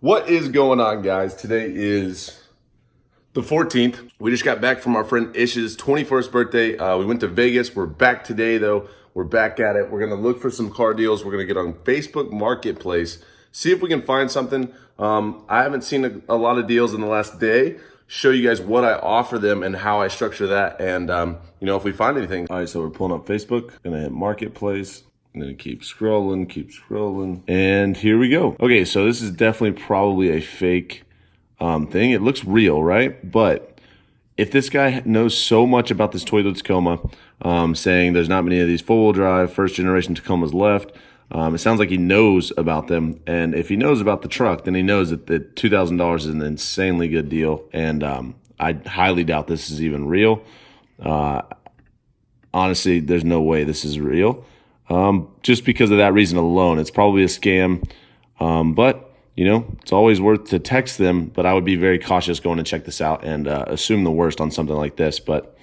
What is going on, guys? Today is the 14th. We just got back from our friend Ish's 21st birthday. We went to Vegas. We're back today, though. We're back at it. We're going to look for some car deals. We're going to get on Facebook Marketplace, see if we can find something. I haven't seen a lot of deals in the last day. Show you guys what I offer them and how I structure that, and if we find anything. All right, so we're pulling up Facebook. Gonna hit Marketplace. And then keep scrolling, and here we go. Okay, so this is definitely probably a fake thing. It looks real, right? But if this guy knows so much about this Toyota Tacoma, saying there's not many of these four-wheel drive, first-generation Tacomas left, it sounds like he knows about them. And if he knows about the truck, then he knows that the $2,000 is an insanely good deal. And I highly doubt this is even real. Honestly, there's no way this is real. Just because of that reason alone. It's probably a scam, but it's always worth to text them, but I would be very cautious going to check this out and assume the worst on something like this. But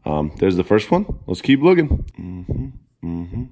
there's the first one. Let's keep looking.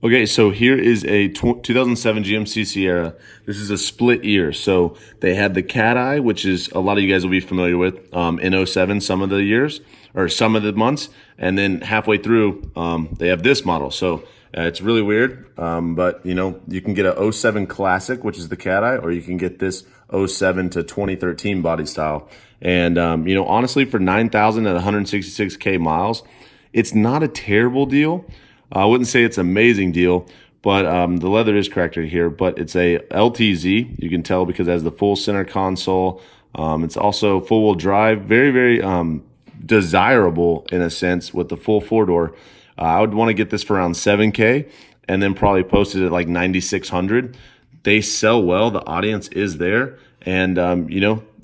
Okay, so here is a 2007 GMC Sierra. This is a split year. So they had the cat eye, which is a lot of you guys will be familiar with, in 07, some of the years or some of the months. And then halfway through, they have this model. So it's really weird, but you can get a 07 Classic, which is the cat eye, or you can get this 07 to 2013 body style. And honestly, for 9,000 at 166K miles, it's not a terrible deal. I wouldn't say it's an amazing deal, but the leather is cracked right here. But it's a LTZ. You can tell because it has the full center console. It's also four-wheel drive, very, very desirable in a sense with the full four-door. I would want to get this for around 7K and then probably post it at like 9,600. They sell well. The audience is there. And,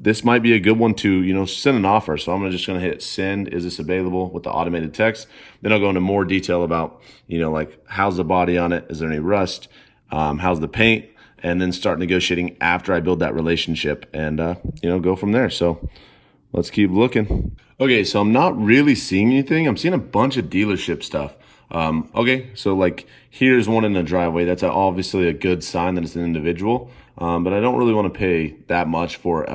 this might be a good one to, send an offer. So I'm just going to hit send. Is this available with the automated text? Then I'll go into more detail about, like how's the body on it? Is there any rust? How's the paint? And then start negotiating after I build that relationship and, go from there. So let's keep looking. Okay, so I'm not really seeing anything. I'm seeing a bunch of dealership stuff. Okay, so like here's one in the driveway. That's obviously a good sign that it's an individual. But I don't really want to pay that much for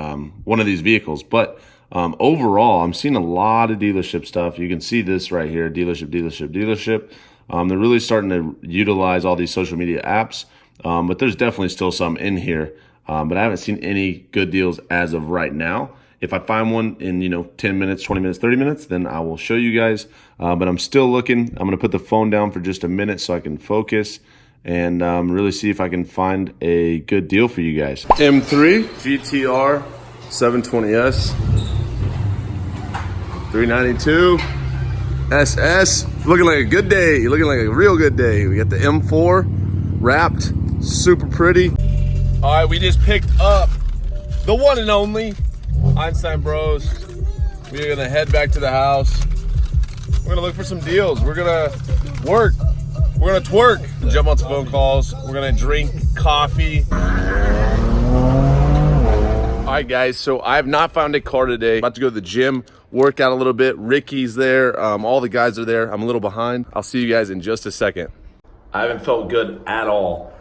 one of these vehicles. But overall, I'm seeing a lot of dealership stuff. You can see this right here, dealership. They're really starting to utilize all these social media apps. But there's definitely still some in here. But I haven't seen any good deals as of right now. If I find one in, 10 minutes, 20 minutes, 30 minutes, then I will show you guys. But I'm still looking. I'm going to put the phone down for just a minute so I can focus and really see if I can find a good deal for you guys. M3 GTR 720S 392 SS. Looking like a good day. Looking like a real good day. We got the M4 wrapped. Super pretty. All right, we just picked up the one and only Einstein Bros. We're gonna head back to the house. We're gonna look for some deals. We're gonna work. We're gonna twerk. Jump on some phone calls. We're gonna drink coffee. All right, guys. So I have not found a car today. About to go to the gym, work out a little bit. Ricky's there. All the guys are there. I'm a little behind. I'll see you guys in just a second. I haven't felt good at all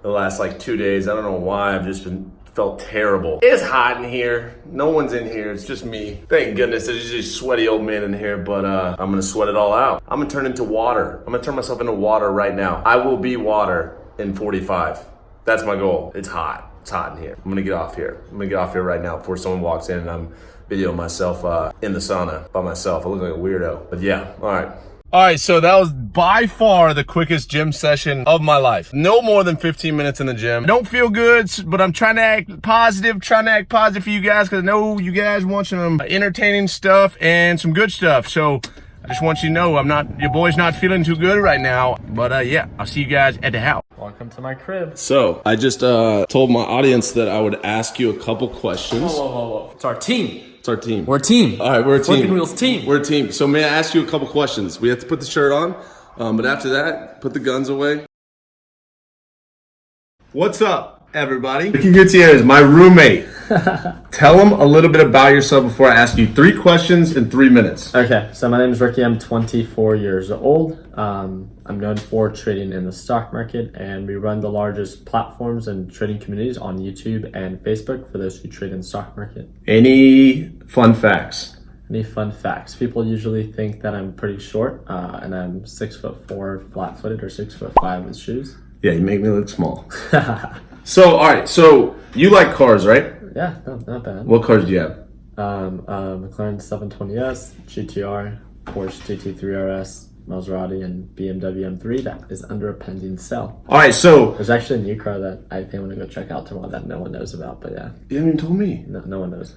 the last 2 days. I don't know why. I've just felt terrible. It's hot in here. No one's in here. It's just me. Thank goodness there's just sweaty old man in here, but I'm gonna sweat it all out. I'm gonna turn into water. I'm gonna turn myself into water right now. I will be water in 45. That's my goal. It's hot. It's hot in here. I'm gonna get off here. I'm gonna get off here right now before someone walks in and I'm videoing myself in the sauna by myself. I look like a weirdo, but yeah, all right. All right, so that was by far the quickest gym session of my life. No more than 15 minutes in the gym. I don't feel good, but I'm trying to act positive for you guys because I know you guys want some entertaining stuff and some good stuff. So I just want you to know your boy's not feeling too good right now. But yeah, I'll see you guys at the house. Welcome to my crib. So I just told my audience that I would ask you a couple questions. Whoa. It's our team. It's our team. We're a team. All right, we're a team. Flipping Wheels team. We're a team. So may I ask you a couple questions? We have to put the shirt on, but after that, put the guns away. What's up, everybody? Ricky Gutierrez, my roommate. Tell them a little bit about yourself before I ask you 3 questions in 3 minutes. Okay, so my name is Ricky. I'm 24 years old. I'm I'm known for trading in the stock market, and we run the largest platforms and trading communities on YouTube and Facebook for those who trade in the stock market. Any fun facts? Any fun facts? People usually think that I'm pretty short, and I'm 6'4" flat-footed or 6'5" with shoes. Yeah, you make me look small. So, all right. So you like cars, right? Yeah, not bad. What cars do you have? McLaren 720S, GTR, Porsche GT3 RS, Maserati, and BMW M3 that is under a pending sale. All right. So There's actually a new car that I think I'm gonna go check out tomorrow that no one knows about, but yeah, you haven't even told me. no one knows.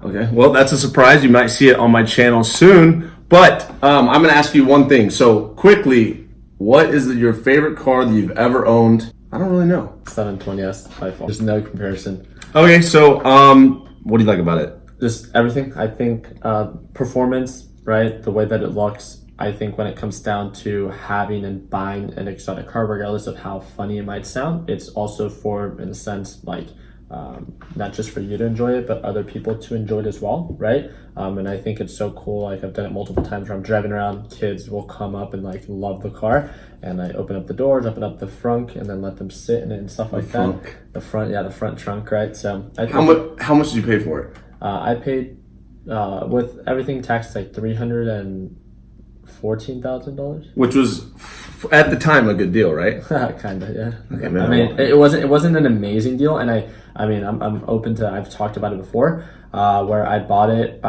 Okay. Well, that's a surprise. You might see it on my channel soon. But I'm going to ask you one thing. So quickly, what is your favorite car that you've ever owned? I don't really know. 720S by far. There's no comparison. Okay. So what do you like about it? Just everything. I think performance, right? The way that it looks. I think when it comes down to having and buying an exotic car, regardless of how funny it might sound, it's also for, in a sense, like not just for you to enjoy it, but other people to enjoy it as well, right? And I think it's so cool. Like I've done it multiple times where I'm driving around, kids will come up and like love the car, and I open up the doors, open up the front, and then let them sit in it and stuff like that. The front trunk, right? So I think, How much did you pay for it? I paid with everything taxed like $314,000. Which was at the time a good deal, right? Kind of, yeah. Okay, man. I mean, it wasn't an amazing deal, and I'm open to. I've talked about it before, where I bought it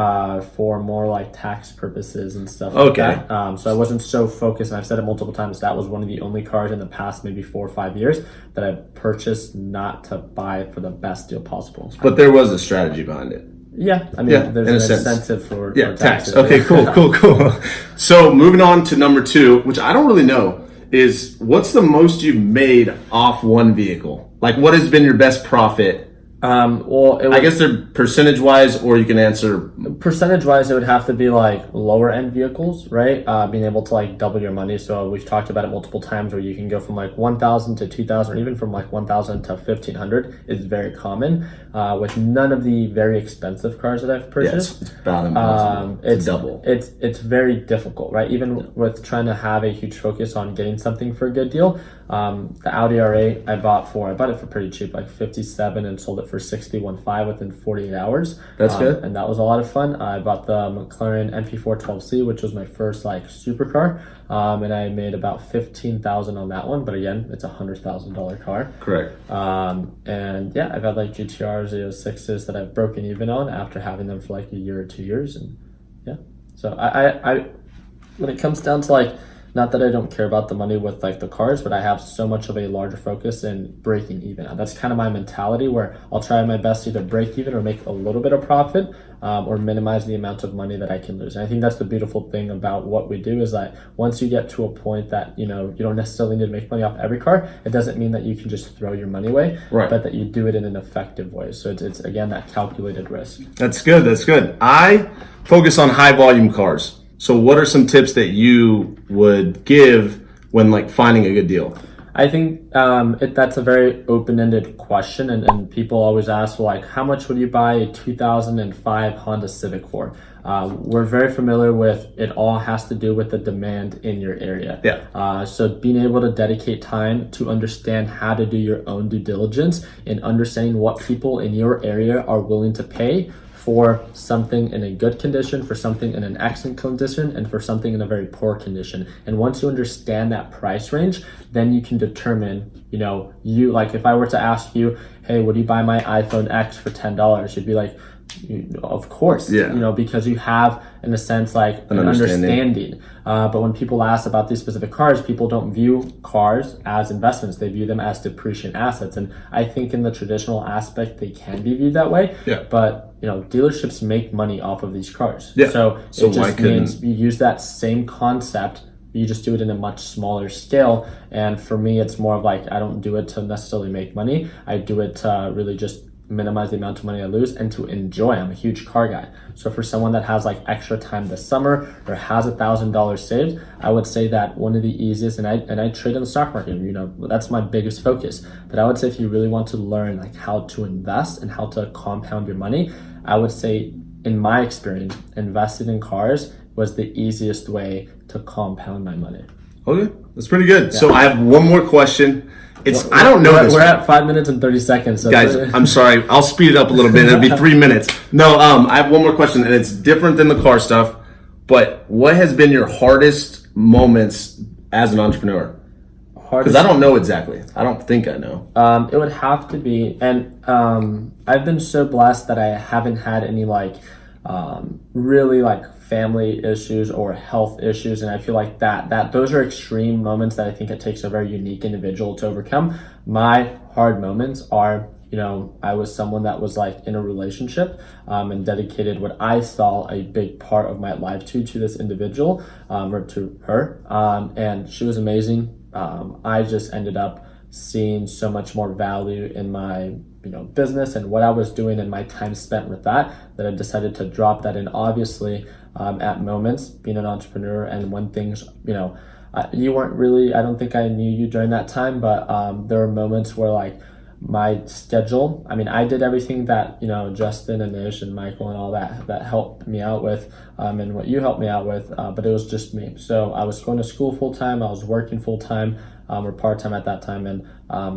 for more like tax purposes and stuff like that. So I wasn't so focused, and I've said it multiple times. That was one of the only cars in the past maybe 4 or 5 years that I purchased not to buy it for the best deal possible. But there was a strategy behind it. Yeah, I mean, there's an incentive for tax. Okay, cool. So moving on to number 2, which I don't really know, is what's the most you've made off one vehicle? Like, what has been your best profit? I guess they're percentage-wise, or you can answer... Percentage-wise, it would have to be like lower-end vehicles, right? Being able to like double your money. So we've talked about it multiple times where you can go from like 1,000 to 2,000, or even from like 1,000 to 1,500 is very common. With none of the very expensive cars that I've purchased. It's about impossible. It's double. It's very difficult, right? Even with trying to have a huge focus on getting something for a good deal. The Audi R8 I bought it for pretty cheap, like 57, and sold it for 61.5 within 48 hours. That's good. And that was a lot of fun. I bought the McLaren MP412C, which was my first like supercar, and I made about 15,000 on that one. But again, it's $100,000 car. Correct. And yeah, I've had like GTRs, 06s that I've broken even on after having them for like a year or 2 years, and yeah. So I when it comes down to like, not that I don't care about the money with like the cars, but I have so much of a larger focus in breaking even. That's kind of my mentality, where I'll try my best to either break even or make a little bit of profit, or minimize the amount of money that I can lose. And I think that's the beautiful thing about what we do, is that once you get to a point that, you know, you don't necessarily need to make money off every car, it doesn't mean that you can just throw your money away, right, but that you do it in an effective way. So it's again, that calculated risk. That's good. I focus on high volume cars. So what are some tips that you would give when like finding a good deal? I think that's a very open-ended question, and people always ask, well, like, how much would you buy a 2005 Honda Civic for? We're very familiar with it. All has to do with the demand in your area. Yeah. So being able to dedicate time to understand how to do your own due diligence and understanding what people in your area are willing to pay for something in a good condition, for something in an excellent condition, and for something in a very poor condition. And once you understand that price range, then you can determine, you know, like if I were to ask you, hey, would you buy my iPhone X for $10? You'd be like, of course, yeah, you know, because you have, in a sense, like an understanding. But when people ask about these specific cars, people don't view cars as investments. They view them as depreciating assets. And I think in the traditional aspect, they can be viewed that way. Yeah. But, you know, dealerships make money off of these cars. Yeah. So it just means you use that same concept, you just do it in a much smaller scale. And for me, it's more of like, I don't do it to necessarily make money. I do it to really just minimize the amount of money I lose and to enjoy. I'm a huge car guy. So for someone that has like extra time this summer or has $1,000 saved, I would say that one of the easiest, and I trade in the stock market, you know, that's my biggest focus. But I would say if you really want to learn like how to invest and how to compound your money, I would say, in my experience, investing in cars was the easiest way to compound my money. Okay, that's pretty good. So I have one more question. I don't know this. We're at 5 minutes and 30 seconds. So Guys, I'm sorry. I'll speed it up a little bit. It'll be 3 minutes. No, I have one more question, and it's different than the car stuff. But what has been your hardest moments as an entrepreneur? Because I don't know exactly. I don't think I know. It would have to be, and I've been so blessed that I haven't had any like really like family issues or health issues, and I feel like that those are extreme moments that I think it takes a very unique individual to overcome. My hard moments are, I was someone that was like in a relationship and dedicated what I saw a big part of my life to this individual or to her, and she was amazing. I just ended up seeing so much more value in my business and what I was doing and my time spent with that I decided to drop that in. Obviously, at moments being an entrepreneur and when things, you weren't really, I don't think I knew you during that time, but there were moments where like my schedule, I did everything that, Justin and Ish and Michael and all that helped me out with, and what you helped me out with, but it was just me. So I was going to school full time, I was working full time, or part time at that time, and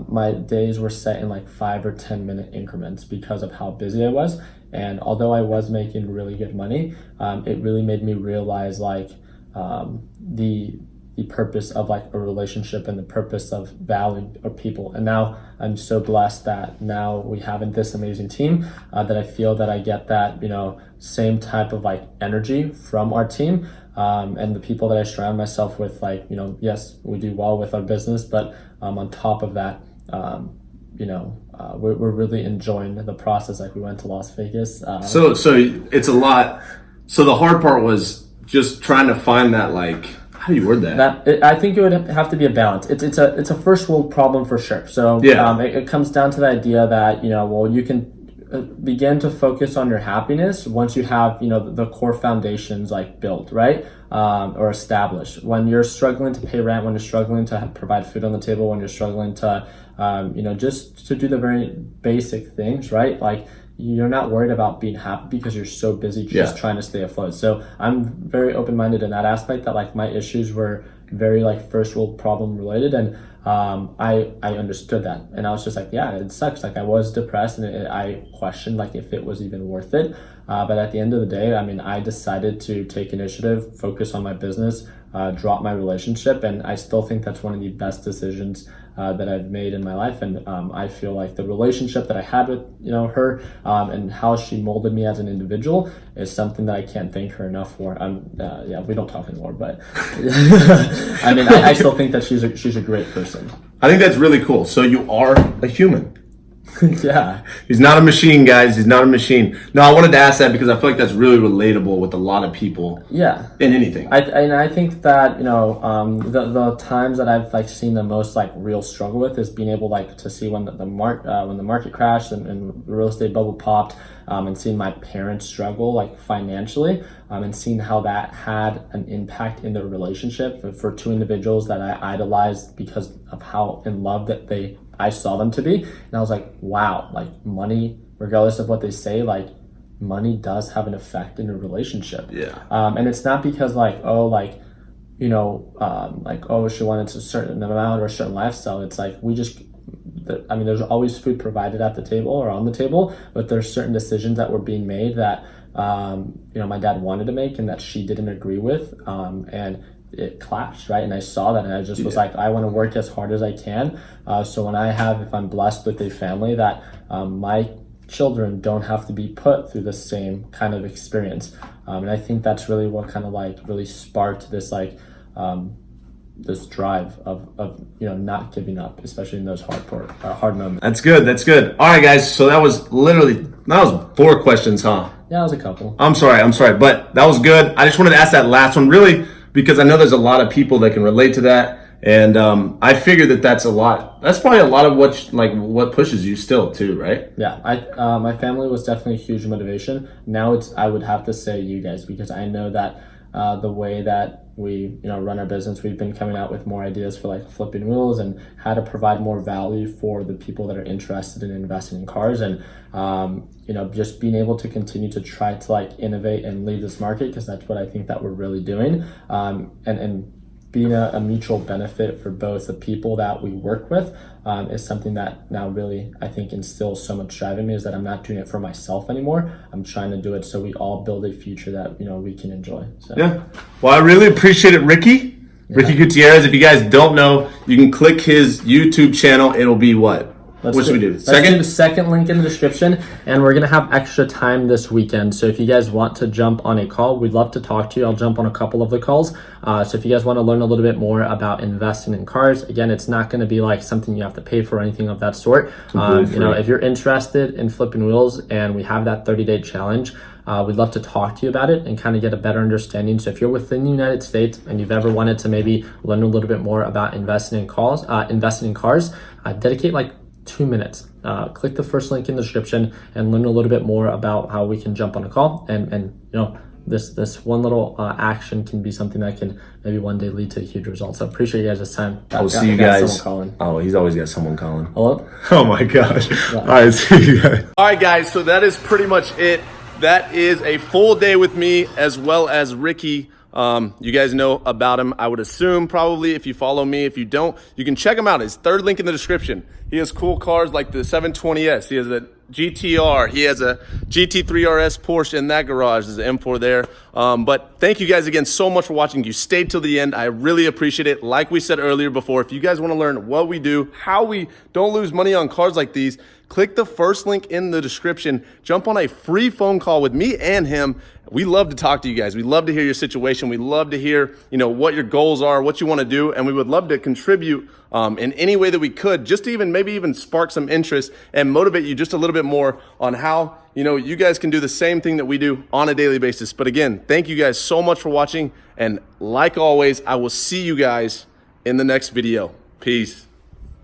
my days were set in like 5 or 10 minute increments because of how busy I was. And although I was making really good money, it really made me realize like the purpose of like a relationship and the purpose of valuing people. And now I'm so blessed that now we have this amazing team that I feel that I get that, same type of like energy from our team. And the people that I surround myself with, like, yes, we do well with our business, but on top of that, we're really enjoying the process. Like we went to Las Vegas. So it's a lot. So the hard part was just trying to find that, like, how do you word that? I think it would have to be a balance. It's a first world problem for sure. So it comes down to the idea that, you can begin to focus on your happiness once you have, the core foundations like built, right? Or established. When you're struggling to pay rent, when you're struggling to provide food on the table, when you're struggling to, just to do the very basic things, right? Like, you're not worried about being happy because you're so busy just trying to stay afloat. So I'm very open-minded in that aspect, that like my issues were very like first world problem related, and I understood that, and I was just like, yeah, it sucks. Like I was depressed, and I questioned like if it was even worth it. But at the end of the day, I decided to take initiative, focus on my business, drop my relationship, and I still think that's one of the best decisions that I've made in my life. And I feel like the relationship that I had with her and how she molded me as an individual is something that I can't thank her enough for. We don't talk anymore, but I still think that she's a great person. I think that's really cool. So you are a human. Yeah. He's not a machine, guys. He's not a machine. No, I wanted to ask that because I feel like that's really relatable with a lot of people. Yeah. In anything. I think that, the times that I've like seen the most like real struggle with is being able like to see when the market crashed and the real estate bubble popped, and seeing my parents struggle like financially, and seeing how that had an impact in their relationship for two individuals that I idolized because of how in love that I saw them to be. And I was like, wow, like money, regardless of what they say, like money does have an effect in a relationship. Yeah. And it's not because like, she wanted a certain amount or a certain lifestyle. It's like, there's always food provided at the table or on the table, but there's certain decisions that were being made that, my dad wanted to make and that she didn't agree with. And it clashed, right? And I saw that, and I just was like, I want to work as hard as I can. So if I'm blessed with a family, that my children don't have to be put through the same kind of experience. And I think that's really what kind of like really sparked this like this drive of not giving up, especially in those hard moments. That's good. All right, guys. So that was 4 questions, huh? Yeah, it was a couple. I'm sorry, but that was good. I just wanted to ask that last one really because I know there's a lot of people that can relate to that, and I figured that's a lot. That's probably a lot of what pushes you still too, right? Yeah, my family was definitely a huge motivation. Now I would have to say you guys, because I know that the way that we run our business, we've been coming out with more ideas for like flipping wheels and how to provide more value for the people that are interested in investing in cars, and just being able to continue to try to like innovate and lead this market, because that's what I think that we're really doing, and being a mutual benefit for both the people that we work with is something that now really, I think, instills so much drive in me, is that I'm not doing it for myself anymore. I'm trying to do it so we all build a future that, we can enjoy. So. Yeah. Well, I really appreciate it, Ricky. Yeah. Ricky Gutierrez. If you guys don't know, you can click his YouTube channel. It'll be what? What should we do? Let's do the second link in the description, and we're going to have extra time this weekend. So if you guys want to jump on a call, we'd love to talk to you. I'll jump on a couple of the calls. So if you guys want to learn a little bit more about investing in cars, again, it's not going to be like something you have to pay for or anything of that sort. If you're interested in flipping wheels and we have that 30-day challenge, we'd love to talk to you about it and kind of get a better understanding. So if you're within the United States and you've ever wanted to maybe learn a little bit more about investing in cars, dedicate like 2 minutes. Click the first link in the description and learn a little bit more about how we can jump on a call. And this one little action can be something that can maybe one day lead to a huge result. So appreciate you guys' time. I'll see you guys. Oh, he's always got someone calling. Hello? Oh my gosh. Yeah. All right, see you guys. All right, guys. So that is pretty much it. That is a full day with me as well as Ricky. You guys know about him, I would assume, probably, if you follow me. If you don't, you can check him out. His third link in the description. He has cool cars like the 720S. He has a GTR. He has a GT3 RS Porsche in that garage. There's an M4 there. But thank you guys again so much for watching. You stayed till the end. I really appreciate it. Like we said earlier before, if you guys want to learn what we do, how we don't lose money on cars like these, click the first link in the description. Jump on a free phone call with me and him. We love to talk to you guys. We love to hear your situation. We love to hear, what your goals are, what you want to do, and we would love to contribute in any way that we could, just to maybe even spark some interest and motivate you just a little bit more on how, you guys can do the same thing that we do on a daily basis. But again, thank you guys so much for watching. And like always, I will see you guys in the next video. Peace.